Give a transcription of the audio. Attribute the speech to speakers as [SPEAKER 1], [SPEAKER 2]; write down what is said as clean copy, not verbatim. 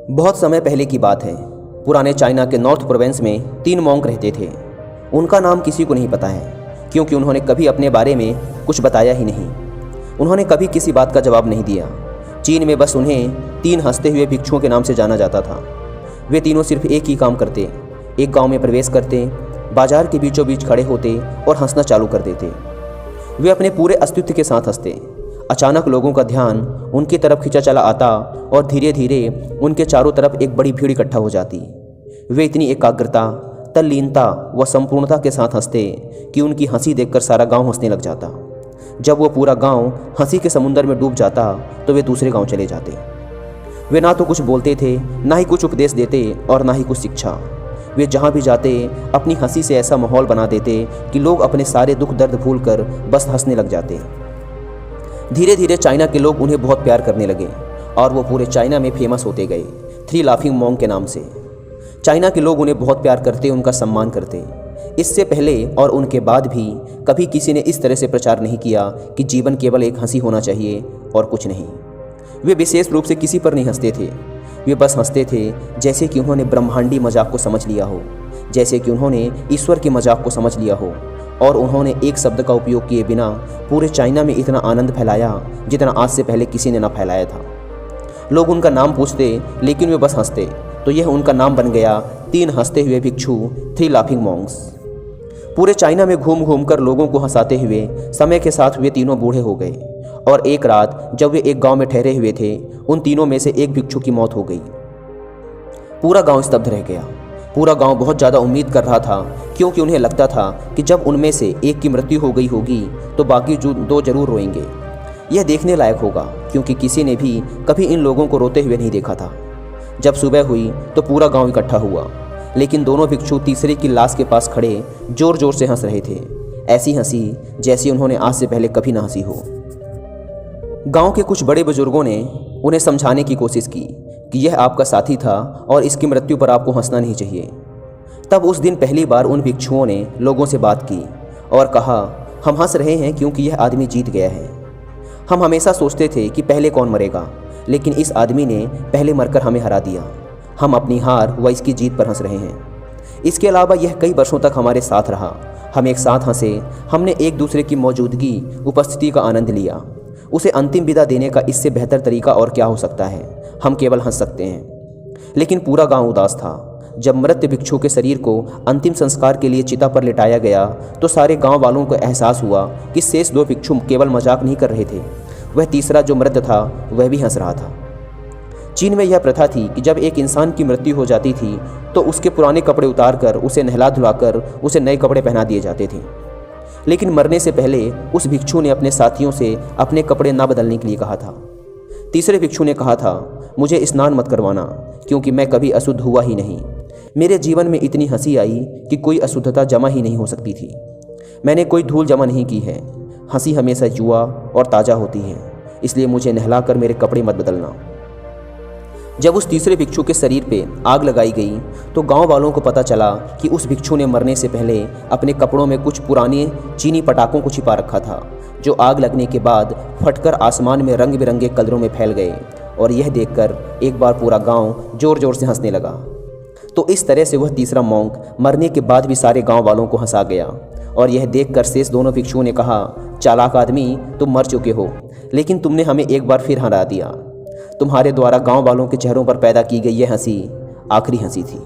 [SPEAKER 1] बहुत समय पहले की बात है। पुराने चाइना के नॉर्थ प्रोविंस में 3 मॉन्क रहते थे। उनका नाम किसी को नहीं पता है, क्योंकि उन्होंने कभी अपने बारे में कुछ बताया ही नहीं। उन्होंने कभी किसी बात का जवाब नहीं दिया। चीन में बस उन्हें 3 हंसते हुए भिक्षुओं के नाम से जाना जाता था। वे तीनों सिर्फ एक ही काम करते, एक गांव में प्रवेश करते, बाजार के बीचों बीच खड़े होते और हंसना चालू कर देते। वे अपने पूरे अस्तित्व के साथ हंसते। अचानक लोगों का ध्यान उनकी तरफ खींचा चला आता और धीरे धीरे उनके चारों तरफ एक बड़ी भीड़ इकट्ठा हो जाती। वे इतनी एकाग्रता, तल्लीनता व संपूर्णता के साथ हंसते कि उनकी हंसी देखकर सारा गांव हंसने लग जाता। जब वो पूरा गांव हंसी के समुंदर में डूब जाता तो वे दूसरे गांव चले जाते। वे ना तो कुछ बोलते थे, ना ही कुछ उपदेश देते और ना ही कुछ शिक्षा। वे जहाँ भी जाते अपनी हंसी से ऐसा माहौल बना देते कि लोग अपने सारे दुख दर्द भूलकर बस हंसने लग जाते। धीरे धीरे चाइना के लोग उन्हें बहुत प्यार करने लगे और वो पूरे चाइना में फेमस होते गए 3 लाफिंग मॉन्क के नाम से। चाइना के लोग उन्हें बहुत प्यार करते, उनका सम्मान करते। इससे पहले और उनके बाद भी कभी किसी ने इस तरह से प्रचार नहीं किया कि जीवन केवल एक हंसी होना चाहिए और कुछ नहीं। वे विशेष रूप से किसी पर नहीं हंसते थे। वे बस हंसते थे जैसे कि उन्होंने ब्रह्मांडी मजाक को समझ लिया हो, जैसे कि उन्होंने ईश्वर के मजाक को समझ लिया हो, और उन्होंने एक शब्द का उपयोग किए बिना पूरे चाइना में इतना आनंद फैलाया जितना आज से पहले किसी ने ना फैलाया था। लोग उनका नाम पूछते लेकिन वे बस हंसते, तो यह उनका नाम बन गया 3 हंसते हुए भिक्षु, 3 लाफिंग मॉन्क्स। पूरे चाइना में घूम घूम कर लोगों को हंसाते हुए समय के साथ वे तीनों बूढ़े हो गए और एक रात जब वे एक गांव में ठहरे हुए थे, उन तीनों में से एक भिक्षु की मौत हो गई। पूरा गांव स्तब्ध रह गया। पूरा गांव बहुत ज़्यादा उम्मीद कर रहा था, क्योंकि उन्हें लगता था कि जब उनमें से एक की मृत्यु हो गई होगी तो बाकी जो 2 जरूर रोएंगे। यह देखने लायक होगा, क्योंकि किसी ने भी कभी इन लोगों को रोते हुए नहीं देखा था। जब सुबह हुई तो पूरा गांव इकट्ठा हुआ, लेकिन दोनों भिक्षु तीसरे की लाश के पास खड़े जोर जोर से हंस रहे थे। ऐसी हंसी जैसी उन्होंने आज से पहले कभी ना हंसी हो। गांव के कुछ बड़े बुजुर्गों ने उन्हें समझाने की कोशिश की कि यह आपका साथी था और इसकी मृत्यु पर आपको हंसना नहीं चाहिए। तब उस दिन पहली बार उन भिक्षुओं ने लोगों से बात की और कहा, हम हंस रहे हैं क्योंकि यह आदमी जीत गया है। हम हमेशा सोचते थे कि पहले कौन मरेगा, लेकिन इस आदमी ने पहले मरकर हमें हरा दिया। हम अपनी हार व इसकी जीत पर हंस रहे हैं। इसके अलावा यह कई वर्षों तक हमारे साथ रहा। हम एक साथ हंसे, हमने एक दूसरे की मौजूदगी, उपस्थिति का आनंद लिया। उसे अंतिम विदा देने का इससे बेहतर तरीका और क्या हो सकता है। हम केवल हंस सकते हैं। लेकिन पूरा गांव उदास था। जब मृत भिक्षु के शरीर को अंतिम संस्कार के लिए चिता पर लिटाया गया तो सारे गांव वालों को एहसास हुआ कि शेष 2 भिक्षु केवल मजाक नहीं कर रहे थे, वह तीसरा जो मृत था वह भी हंस रहा था। चीन में यह प्रथा थी कि जब एक इंसान की मृत्यु हो जाती थी तो उसके पुराने कपड़े उतारकर उसे नहला धुलाकर उसे नए कपड़े पहना दिए जाते थे। लेकिन मरने से पहले उस भिक्षु ने अपने साथियों से अपने कपड़े ना बदलने के लिए कहा था। तीसरे भिक्षु ने कहा था, मुझे स्नान मत करवाना, क्योंकि मैं कभी अशुद्ध हुआ ही नहीं। मेरे जीवन में इतनी हंसी आई कि कोई अशुद्धता जमा ही नहीं हो सकती थी। मैंने कोई धूल जमा नहीं की है। हंसी हमेशा युवा और ताज़ा होती है, इसलिए मुझे नहलाकर मेरे कपड़े मत बदलना। जब उस तीसरे भिक्षु के शरीर पे आग लगाई गई तो गांव वालों को पता चला कि उस भिक्षु ने मरने से पहले अपने कपड़ों में कुछ पुराने चीनी पटाखों को छिपा रखा था, जो आग लगने के बाद फटकर आसमान में रंग बिरंगे कलरों में फैल गए। और यह देखकर एक बार पूरा गांव जोर जोर से हंसने लगा। तो इस तरह से वह तीसरा मॉन्क मरने के बाद भी सारे गांव वालों को हंसा गया। और यह देखकर शेष दोनों भिक्षुओं ने कहा, चालाक आदमी, तुम मर चुके हो, लेकिन तुमने हमें एक बार फिर हरा दिया। तुम्हारे द्वारा गांव वालों के चेहरों पर पैदा की गई यह हंसी आखिरी हंसी थी।